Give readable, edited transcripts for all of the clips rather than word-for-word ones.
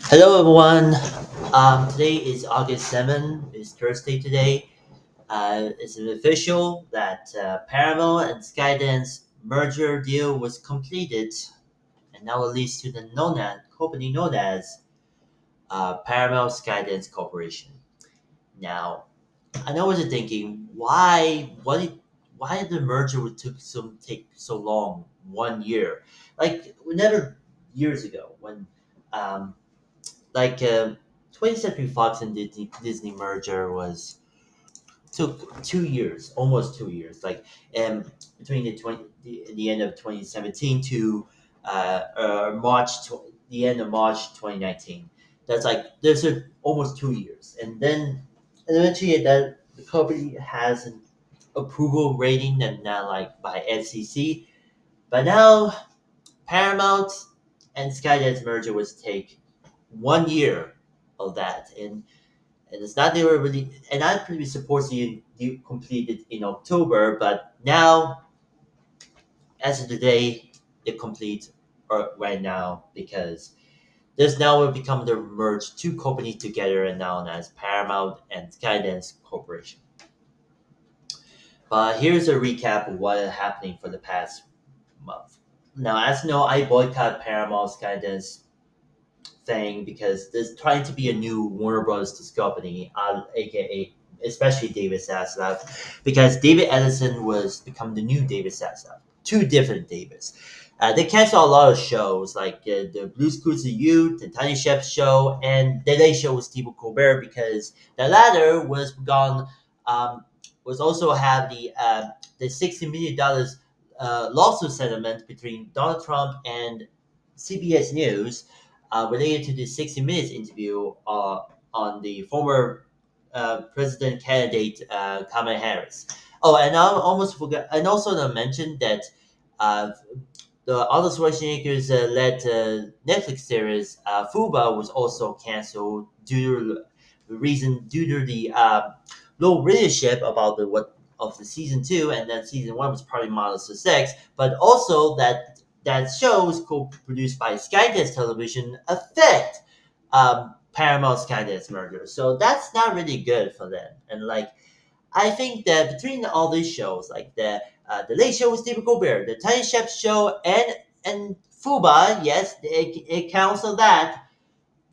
Hello, everyone. Today is August 7th. It's Thursday today. It's official that Paramount and Skydance merger deal was completed, and now it leads to the company known as Paramount Skydance Corporation. Now, I know what you're thinking. Why did the merger would take so long? 1 year, like never years ago when um, like 20th Century Fox and Disney merger was took 2 years, almost 2 years, like between the end of 2017 to the end of March 2019. That's like there's almost 2 years, and eventually that the company has an approval rating and now like by FCC, but now Paramount and Skydance merger was take 1 year of that, and it's not they were really and I pretty supposed to be completed in October, but now as of today it complete right now because this now will become the merge two companies together and known as Paramount and Skydance Corporation. But here's a recap of what is happening for the past month. Now, as you know, I boycott Paramount Skydance thing because there's trying to be a new Warner Bros. Discovery, aka especially David Zaslav, because David Edison was become the new David Zaslav. Two different Davids. They canceled a lot of shows like the Blues Clues of Youth, the Tiny Chef Show, and the Late Show with Stephen Colbert because the latter was gone. Was also have the $60 million lawsuit settlement between Donald Trump and CBS News related to the 60 Minutes interview on the former president candidate Kamala Harris. Oh, and I almost forgot, and also to mention that uh, the Arnold Schwarzenegger's led Netflix series Fuba was also canceled due to due to the low readership about the what of the season two, and then season one was probably modest success, but also that show was co-produced by Skydance Television affect Paramount Skydance merger. So that's not really good for them. And like I think that between all these shows, like the Late Show with Stephen Colbert, the Tiny Chef Show, and Fuba, yes, it counts on that.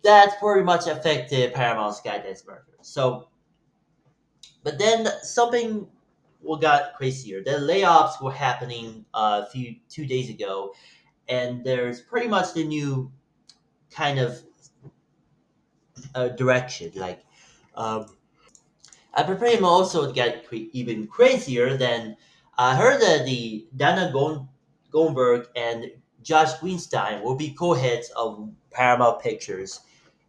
That pretty much affected Paramount Skydance merger. So, but then something what got crazier. The layoffs were happening a few 2 days ago, and there's pretty much the new kind of direction. Like, um, I prepared him also to get even crazier than I heard that the Goldberg and Josh Greenstein will be co-heads of Paramount Pictures,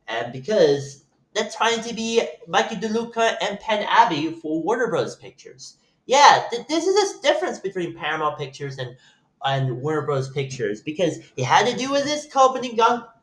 and because they're trying to be Michael DeLuca and Penn Abbey for Warner Bros. Pictures. Yeah, this is a difference between Paramount Pictures and Warner Bros. Pictures because it had to do with this company got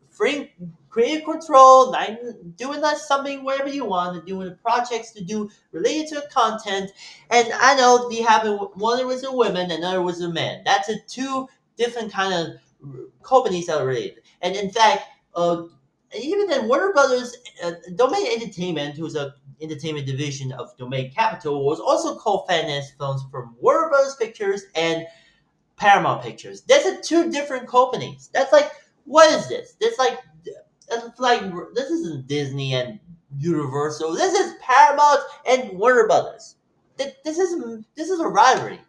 free creative control, like doing that something wherever you want, doing projects to do related to content. And I know they have one was a woman, another was a man. That's a two different kind of companies that are related. And in fact, even then, Warner Brothers Domain Entertainment, who's a entertainment division of Domain Capital, was also co-financed films from Warner Brothers Pictures and Paramount Pictures. That's a two different companies. That's like, what is this? It's like this isn't Disney and Universal. This is Paramount and Warner Brothers. This is a rivalry.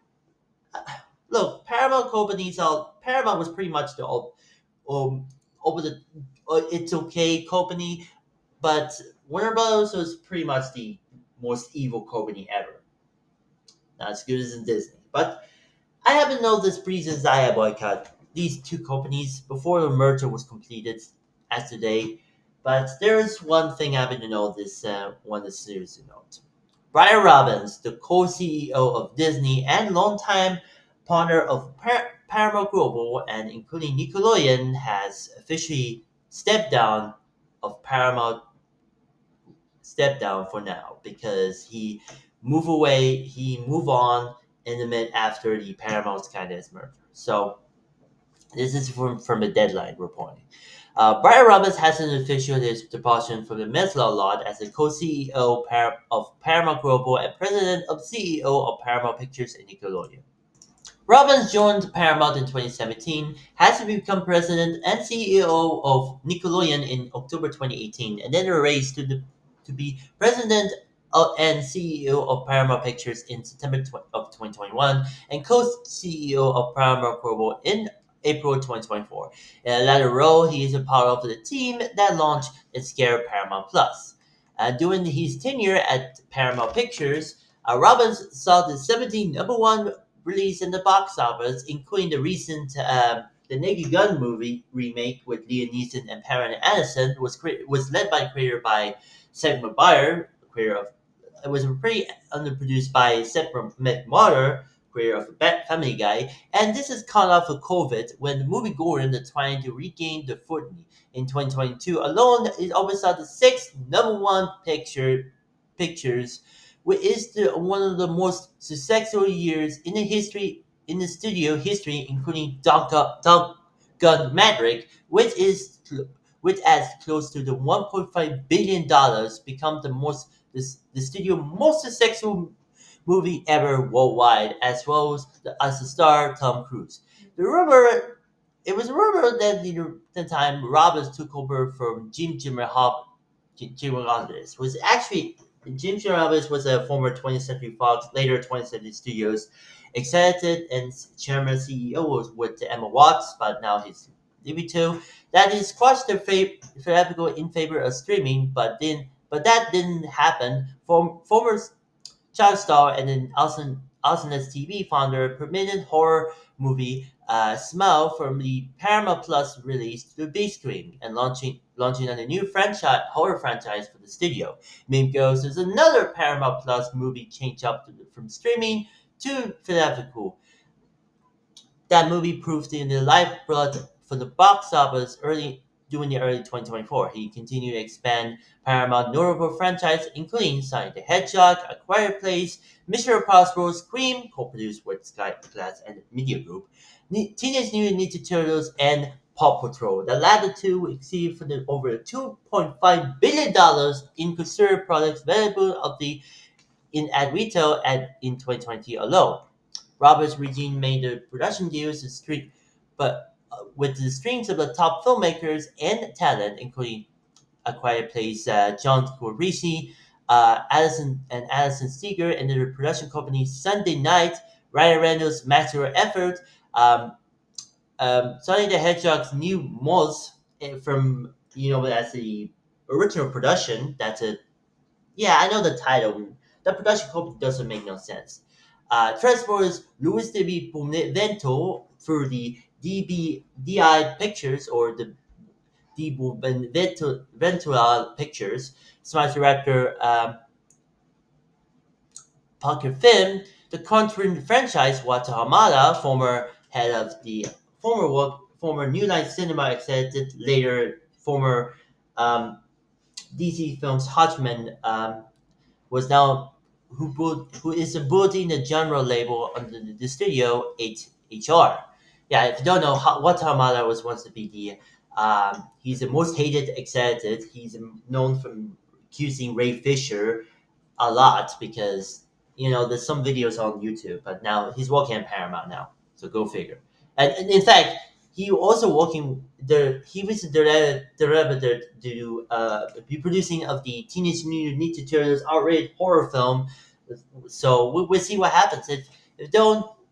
Look, Paramount was pretty much the um over the it's okay company, but Warner Brothers was pretty much the most evil company ever. Not as good as in Disney, but I happen to know this reasons I have boycott these two companies before the merger was completed as today. But there's one thing I happen to know this one is serious to note. Brian Robbins, the co-CEO of Disney and longtime partner of Paramount Global and including Nickelodeon, has officially stepped down of Paramount step down for now because he moved on in the mid after the Paramount Skydance merger. So this is from the deadline reporting. Brian Robbins has an official his departure from the Men's lot as the co-CEO of Paramount Global and president of CEO of Paramount Pictures and Nickelodeon. Robbins joined Paramount in 2017, has become president and CEO of Nickelodeon in October 2018, and then raised to be president and CEO of Paramount Pictures in September of 2021, and co-CEO of Paramount Global in April 2024. In a latter role, he is a part of the team that launched and scared Paramount Plus. During his tenure at Paramount Pictures, Robbins saw the 17 number one release in the box office, including the recent the Naked Gun movie remake with Liam Neeson and Pamela Anderson, was led by creator by Seth MacBayer, creator of it was pretty underproduced by Seth MacMartyr, creator of Family Guy, and this is caught off of COVID when the movie Gordon is trying to regain the footing. In 2022 alone, it oversaw the sixth number one pictures, which is one of the most successful years in the history in the studio history, including Top Gun Maverick, which adds close to the $1.5 billion, become the studio most successful movie ever worldwide, as well as the star Tom Cruise. The rumor it was rumored that the time Robbins took over from Jim Robbins was actually Jim Robbins was a former 20th Century Fox, later 20th Century Studios executive and chairman CEO was with Emma Watts, but now he's DB2. That is crushed their theatrical in favor of streaming, but that didn't happen. Former child star and an Awesomeness TV founder permitted horror movie Smile from the Paramount Plus release to the big screen and launching on a new horror franchise for the studio. Mean Girls is another Paramount Plus movie changed up from streaming to theatrical. That movie proved to be the lifeblood for the box office during the early 2024. He continued to expand Paramount notable franchises, including Sonic the Hedgehog, A Quiet Place, Mission Impossible, Scream, co-produced with Skydance and Media Group, Teenage Mutant Ninja Turtles, and Paw Patrol. The latter two exceeded for the over $2.5 billion in consumer products available at retail in 2020 alone. Roberts' regime made the production deals with the strings of the top filmmakers and talent, including A Quiet Place, John Corrisi, Alison Seeger, and the production company Sunday Night, Ryan Reynolds' master effort, um, Sonic the Hedgehog's new Moz from that's the original production. That's a Yeah, I know the title. The production company doesn't make no sense. Transporters Luis de Vento through the DBDI Pictures or the D Ventura Pictures. Smart director Parker Finn, the country franchise Wata Hamada, former head of the former New Line Cinema executive, later former DC Films Hodgman. Was now who is building the general label under the studio HR. Yeah, if you don't know, Watahamada was once to be he's the most hated executive. He's known for accusing Ray Fisher a lot because there's some videos on YouTube, but now he's working at Paramount now. So go figure. And in fact, he was the director to be producing of the Teenage Mutant Ninja Turtles outright horror film. So we'll see what happens.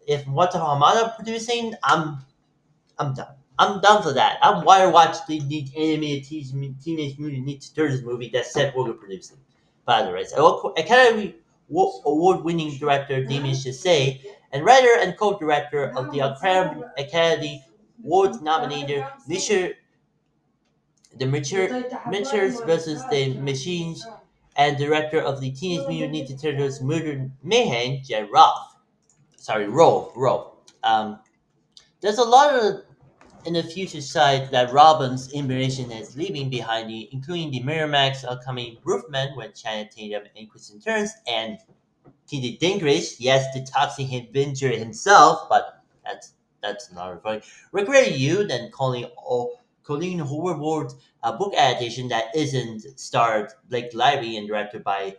If Wata Hamada producing, I'm done. I'm done for that. I'm wire watch the animated Teenage Mutant Ninja Turtles movie that Seth Rogen producing. By the way, so Academy Award-winning director Damien Chazelle and writer and co-director of the Academy Award-nominated Mitchers versus the Machines and director of the Teenage Mutant Ninja Turtles Murder Mayhem, Jen Roth. Sorry, Rolf. There's a lot of in the future side that Robbins' information is leaving behind, including the Miramax upcoming Roofman with Channing Tatum and Kristen Turns and Peter Dinklage, yes, the Toxic Avenger himself, but that's not funny. Regret you then calling Colleen Hoover's book adaptation that isn't starred Blake Lively and directed by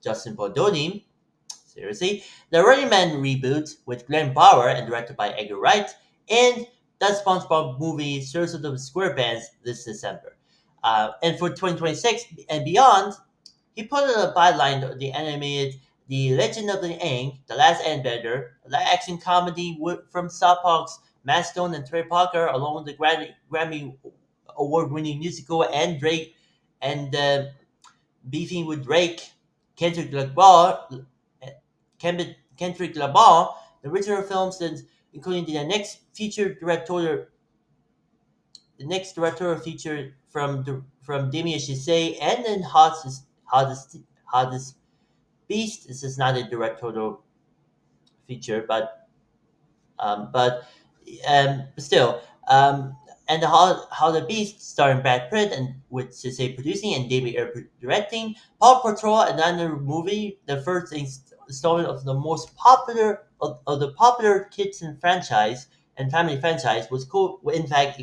Justin Baldoni. Seriously, the Running Man reboot with Glenn Bauer and directed by Edgar Wright, and the SpongeBob movie Circle of the SquarePants this December. And for 2026 and beyond, he put on a byline the animated The Legend of the Aang, The Last Airbender, a live-action comedy from South Park's Matt Stone and Trey Parker, along with the Grammy award-winning musical and Drake and Beefing with Drake, Kendrick Lamar, Kendrick Lamar, the original films, including the next directorial feature from Damien Chazelle, and then Hottest Beast. This is not a directorial feature, but still, and how the Beast, starring Brad Pitt and with Cissé producing and David Ayer directing, Paw Patrol, another movie, the first installment of the most popular of the popular kids and franchise and family franchise, was in fact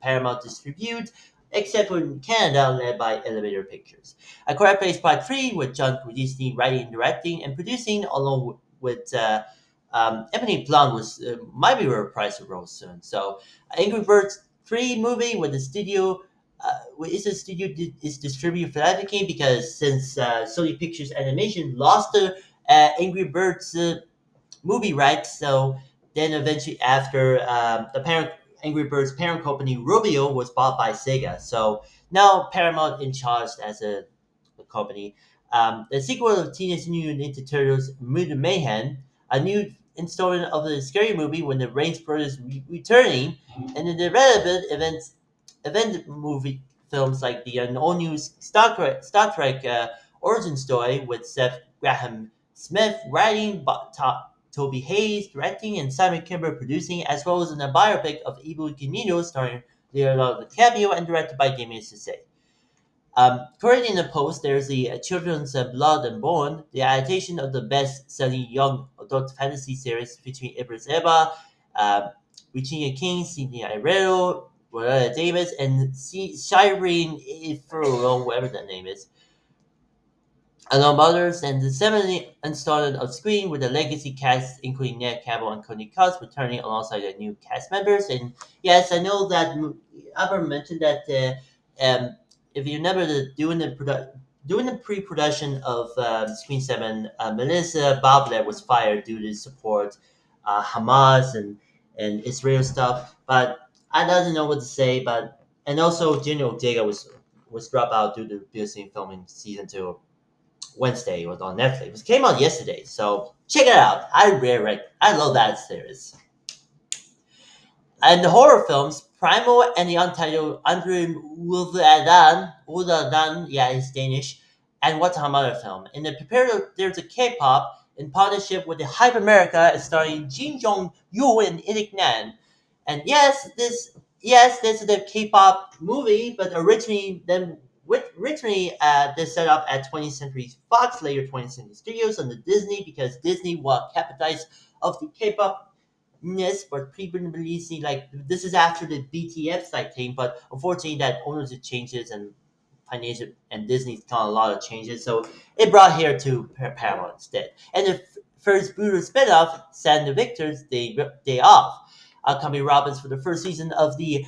Paramount distribute, except for in Canada, led by Elevator Pictures. A Quiet Place Part 3 with John Krasinski writing, directing, and producing, along with Emily Blunt might be reprised role soon. So, Angry Birds 3 movie with the studio. Is the studio is distributed philanthropy because since Sony Pictures Animation lost the Angry Birds movie rights, so then eventually after the parent Angry Birds parent company Rubio was bought by Sega, so now Paramount in charge as a company. The sequel of Teenage Mutant Ninja Turtles: Mutant Mayhem, a new installment of the scary movie when the Rains brothers returning, and in the relevant event movie films like the all-new Star Trek origin story with Seth Graham Smith writing, Toby Hayes directing, and Simon Kimber producing, as well as in a biopic of Evil Camino starring Leonardo DiCaprio and directed by Damien Chazelle. Currently in the post, there's the Children's Blood and Bone, the adaptation of the best-selling young adult fantasy series featuring Idris Elba, Regina King, Cindy Herrero, Viola Davis, and Shireen Ifuro, whatever that name is, along others, and the seventh installment of Screen with a legacy cast including Ned Campbell and Connie Cox returning alongside the new cast members. And yes, I know that Albert mentioned that if you remember doing the pre-production of Screen 7, Melissa Boblet was fired due to support Hamas and Israel stuff. But I doesn't know what to say. But and also General Ortega was dropped out due to busy filming season 2 Wednesday. It was on Netflix. It came out yesterday, so check it out. I love that series. And the horror films, Primal and the Untitled Andre Uldadan, yeah, it's Danish, and What's Another Film. In the prepare, there's a K-pop in partnership with the Hype America, starring Jin Jong Yoo and Eric Nan. And this is the K-pop movie, but originally this set up at 20th Century Fox, later 20th Century Studios, under Disney, because Disney will capitalize of the K-pop ness, but pre-releasing, like this is after the BTF site thing, but unfortunately that ownership changes and financial and Disney's done a lot of changes, so it brought here to Paramount instead. And the first brutal spinoff, Sand the Victor's Day Off, coming Robbins for the first season of the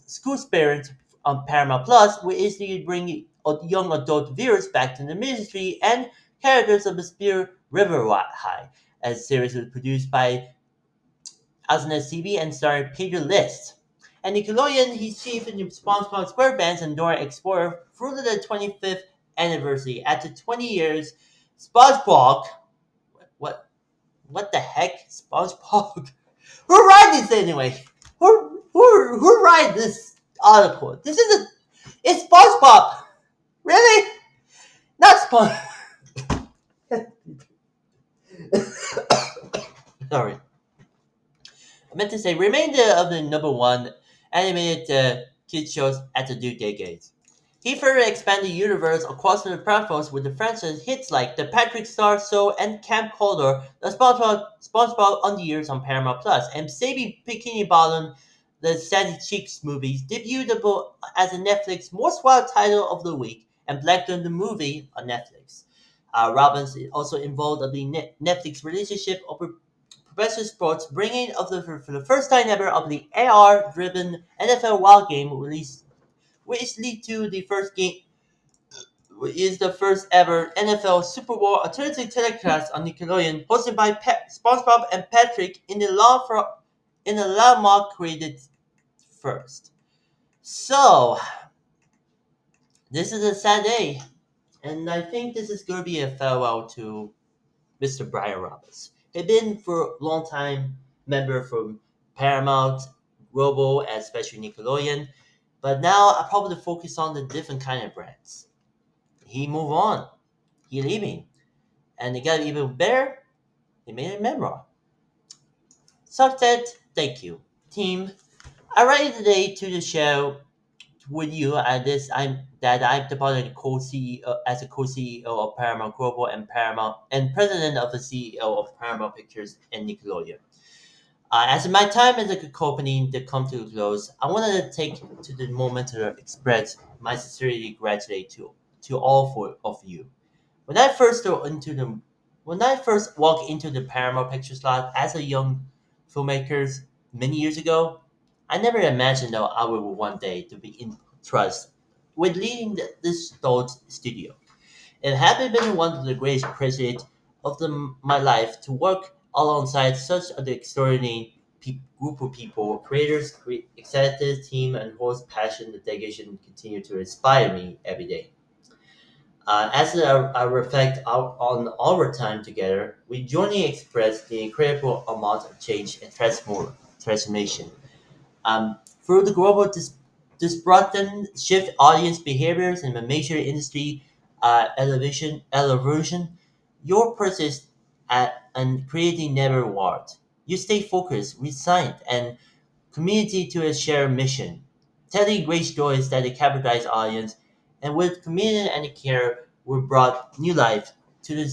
School Spirit on Paramount Plus, will instantly bring young adult viewers back to the ministry and characters of the Spear River High. As the series was produced by Asnes TV and starring Peter List. And Nickelodeon, he's chief in the SpongeBob SquarePants and Dora Explorer through the 25th anniversary. After 20 years, SpongeBob, what what the heck, SpongeBob? Who write this anyway? Who write this article? It's SpongeBob. Really? Not Sponge. Sorry. I meant to say remainder of the number one animated kids shows at the new decades. He further expanded the universe across the platforms with the franchise hits like The Patrick Star Show and Camp Coldor, the SpongeBob on the Years on Paramount Plus, and Saving Bikini Bottom, the Sandy Cheeks movies debuted as a Netflix Most Wild Title of the Week and Black on the Movie on Netflix. Robbins is also involved in the Netflix relationship of Professor Sports, bringing of the for the first time ever of the AR-driven NFL Wild Game release, which lead to the first game is the first ever NFL Super Bowl alternative telecast on Nickelodeon, hosted by SpongeBob and Patrick in the landmark created first. So this is a sad day, and I think this is going to be a farewell to Mr. Brian Robbins. He's been for a long time member from Paramount, Global, and especially Nickelodeon, but now I probably focus on the different kind of brands. He moved on. He leaving. And it got even better. He made a memoir. So that, thank you, team. I write today to the show with you at this. I'm the part of the co-CEO as a co-CEO of Paramount Global and Paramount and president of the CEO of Paramount Pictures and Nickelodeon. As my time as a company to come to a close, I wanted to take to the moment to express my sincerely gratitude to all four of you. When I first go into the when I first walked into the Paramount Pictures lot as a young filmmaker many years ago, I never imagined that I would one day to be entrusted with leading this adult studio. It had been one of the greatest privileges of my life to work alongside such an extraordinary group of people, creators, executive team, and whose passion and dedication continue to inspire me every day. As I reflect on our time together, we jointly express the incredible amount of change and transformation. Through the global disruption, shift audience behaviors and the major industry evolution, your persist and creating never warped. You stay focused, resilient, and community to a shared mission, telling great stories that they capitalize audience, and with community and care, we brought new life to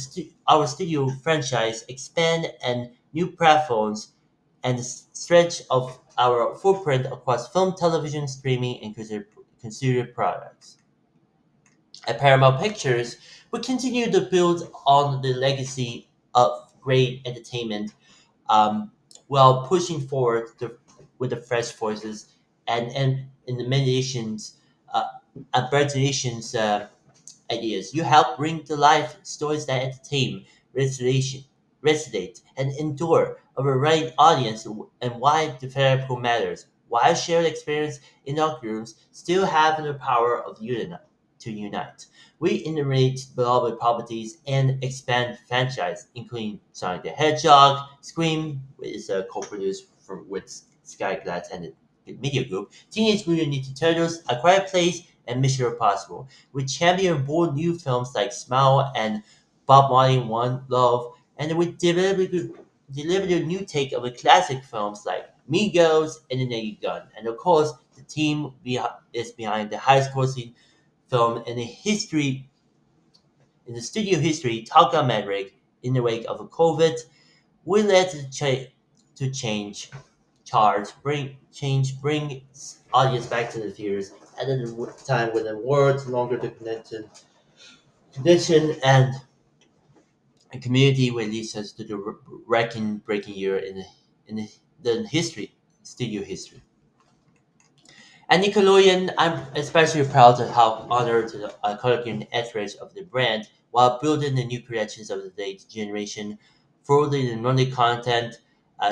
our studio franchise, expand and new platforms, and stretch of our footprint across film, television, streaming, and consumer products. At Paramount Pictures, we continue to build on the legacy of great entertainment while pushing forward with the fresh voices and imaginations, uh, imaginations ideas. You help bring to life stories that entertain, resonate, and endure a varied audience and why the therapy matters. Why shared experience in our groups still have the power of to unite. We iterate beloved properties and expand franchise, including Sonic the Hedgehog, Scream, which is co-produced with Skydance and the Media Group, Teenage Mutant Ninja Turtles, A Quiet Place, and Mission Impossible. We champion bold new films like Smile and Bob Marley One Love, and we delivered a new take of the classic films like Migos and The Naked Gun. And of course, the team is behind the highest grossing film in the studio history, Top Gun Maverick, in the wake of COVID. We led to change, bring audience back to the theaters at a time when the world's longer the connection and community will lead us to the record-breaking year the history, studio history. At Nickelodeon, I'm especially proud of how honored to the iconic heritage of the brand while building the new creations of the latest generation, furthering the running content,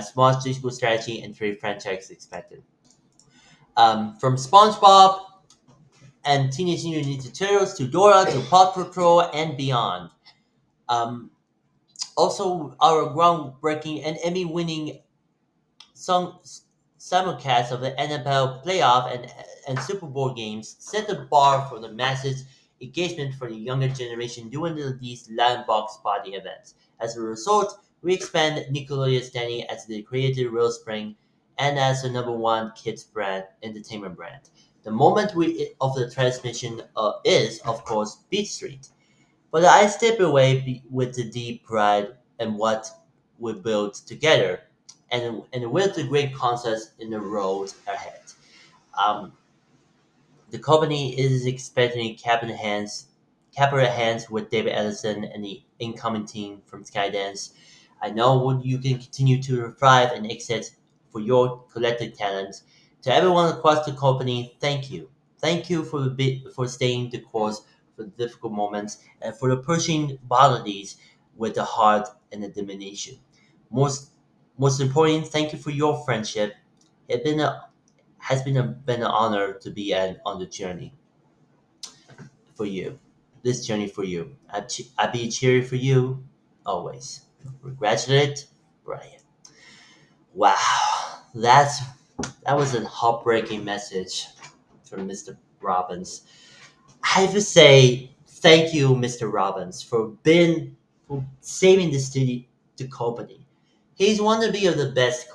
smart digital strategy, and trade franchise expected. From SpongeBob and Teenage Mutant Ninja Turtles to Dora to Paw Patrol and beyond. Um, Also, our groundbreaking and Emmy-winning song simulcast of the NFL playoff and Super Bowl games set the bar for the masses engagement for the younger generation during these landmark sporting events. As a result, we expand Nickelodeon standing as the creative real spring and as the number one kids brand entertainment brand. The moment of the transmission is, of course, Beat Street. But I step away with the deep pride and what we built together. and with the great concepts in the road ahead. Um, the company is expecting capital hands with David Ellison and the incoming team from Skydance. I know you can continue to thrive and excel for your collective talent. To everyone across the company, thank you. Thank you for staying the course for the difficult moments and for the pushing boundaries with the heart and the determination. Most most important, thank you for your friendship. It's been an honor to be on the journey for you. This journey for you. I be cheery for you always. Congratulate, Brian. Wow, that was a heartbreaking message from Mr. Robbins. I have to say thank you, Mr. Robbins, for saving the company. He's one of the best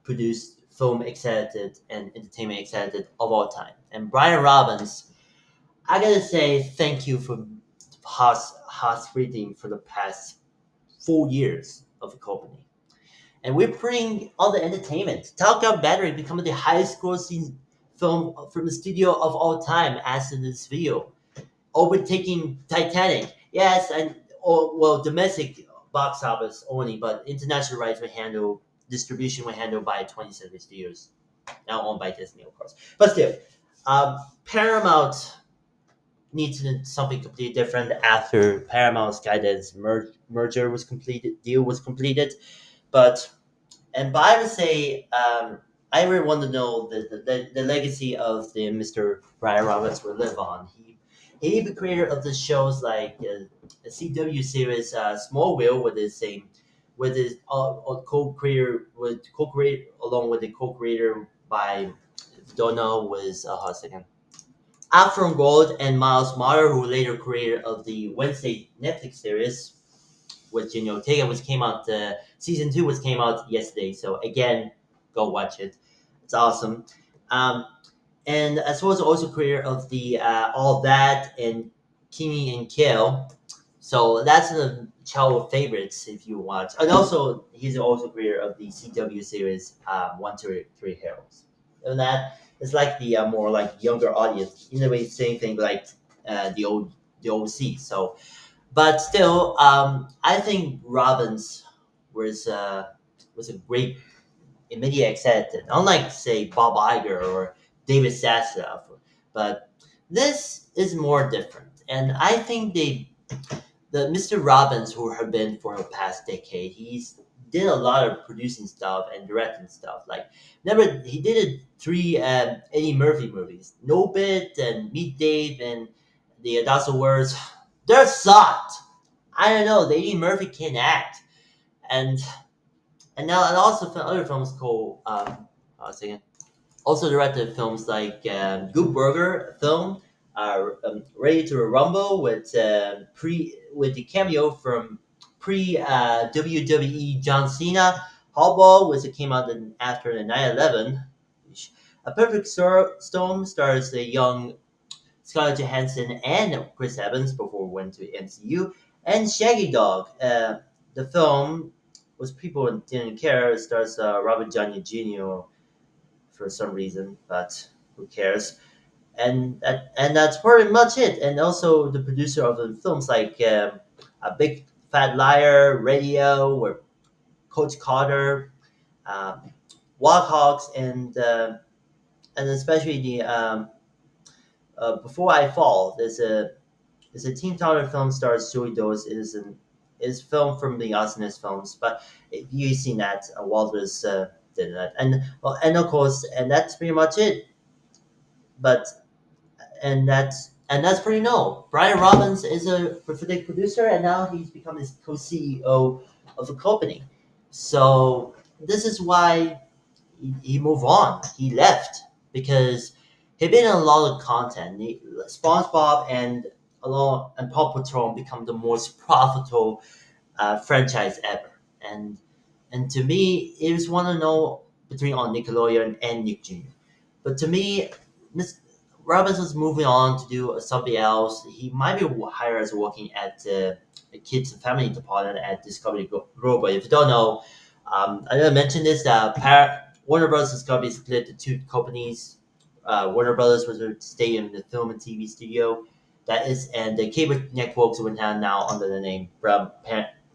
produced film executive and entertainment executive of all time. And Brian Robbins, I gotta say thank you for house reading for the past 4 years of the company. And we're putting all the entertainment. Talk About Battery becoming the highest grossing film from the studio of all time, as in this video, overtaking Titanic. Yes, and well, domestic box office only, but international rights were handled, distribution were handled by 27 studios, now owned by Disney, of course. But still, Paramount needs something completely different after Paramount Skydance merger was completed, deal was completed. But but I would say I really want to know the legacy of the Mr. Brian Roberts will live on. He the creator of the shows like the CW series Smallville with his co-creator along with the co-creator by don't know was hold on a second. Afron Gold and Miles Marder, who later creator of the Wednesday Netflix series, with Jenny Ortega, which came out season two, which came out yesterday. So again, go watch it. It's awesome. Um, and as well as also creator of the All That and Kimi and Kill. So that's the child favorites if you watch. And also he's also creator of the CW series One Two Three Heroes. And that is like the more like younger audience. In a way, same thing like the old C. So but still, I think Robbins was uh, was a great media executive, unlike say Bob Iger or David Zaslav. But this is more different, and I think the Mr. Robbins, who have been for the past decade, he's did a lot of producing stuff and directing stuff. Like, remember he did three Eddie Murphy movies, No Bit and Meet Dave and the That's the Words. They're sucked. I don't know. The Eddie Murphy can act, and and also other films called second. Also directed films like Good Burger film, Ready to Rumble with the cameo from pre WWE John Cena. Hardball, which came out after the 9/11. A Perfect Storm stars the young Scarlett Johansson and Chris Evans before we went to MCU, and Shaggy Dog. The film was people didn't care. It stars Robert Downey Jr. for some reason, but who cares? And that's pretty much it. And also the producer of the films like A Big Fat Liar, Radio, or Coach Carter, um, Wild Hogs, and especially the Before I Fall. There's a Teen Tower film stars Joey Dose is film from the Awesomeness films, but if you've seen that, Walter's did that, and well, and of course, and that's pretty much it. But and that's pretty no. Brian Robbins is a prolific producer, and now he's become his co-CEO of a company. So this is why he moved on. He left because he'd been in a lot of content. SpongeBob and Paw Patrol become the most profitable franchise ever. And to me, it was one to know between on Nickelodeon and Nick Jr. But to me, Miss Robbins was moving on to do something else. He might be hired as working at the kids and family department at Discovery Global. If you don't know, I didn't mention this. Warner Bros. Discovery split the two companies. Warner Brothers was to stay in the film and TV studio. That is, and the cable networks were now under the name from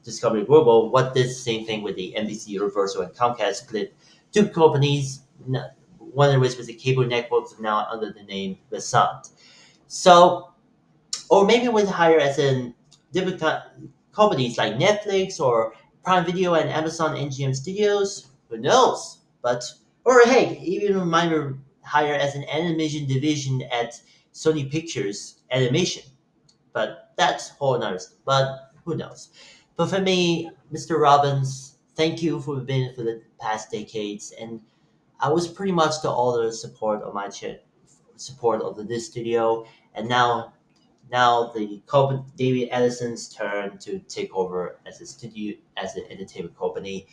Discovery Global. What did the same thing with the NBC Universal and Comcast split two companies. One of which was the cable networks now under the name The Sun. So or maybe with higher as in different companies like Netflix or Prime Video and Amazon NGM Studios. Who knows? But or hey, even a minor higher as an animation division at Sony Pictures Animation. But that's whole another. But who knows? But for me, Mr. Robbins, thank you for being for the past decades, and I was pretty much the all the support of my support of this studio, and now the David Edison's turn to take over as a studio as an entertainment company.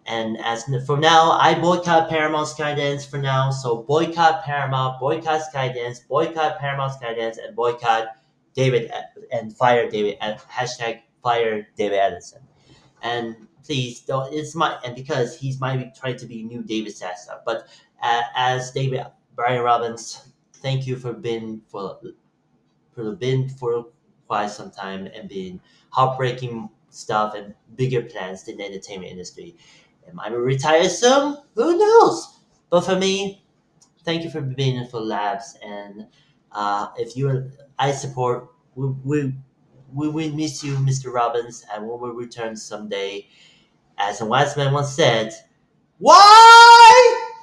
And as for now, I boycott Paramount Skydance for now. So boycott Paramount, boycott Skydance, boycott Paramount Skydance, and boycott David and fire David hashtag fire David Edison. And please don't. It's my and because he's might be trying to be new David Sassa. But as David Brian Robbins, thank you for being for quite some time and been heartbreaking stuff and bigger plans in the entertainment industry. Am I retired soon? Who knows? But for me, thank you for being in for labs. And if you, I support. We miss you, Mr. Robbins, and we will return someday. As a wise man once said, "Why?"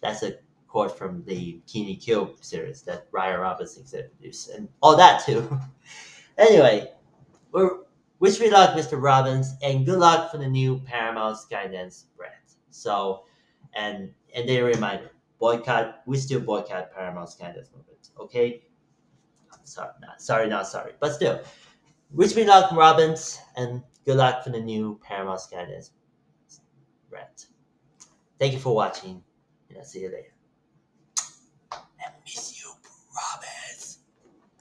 That's a quote from the Keeney Kill series that Ryan Robbins executive produced, and all that too. Anyway, we're, wish me luck, Mr. Robbins, and good luck for the new Paramount Skydance brand. So, and they reminder, boycott. We still boycott Paramount Skydance movement. Okay, I'm sorry, not sorry, but still, wish me luck, Robbins, and good luck for the new Paramount Skydance brand. Thank you for watching, and I'll see you later.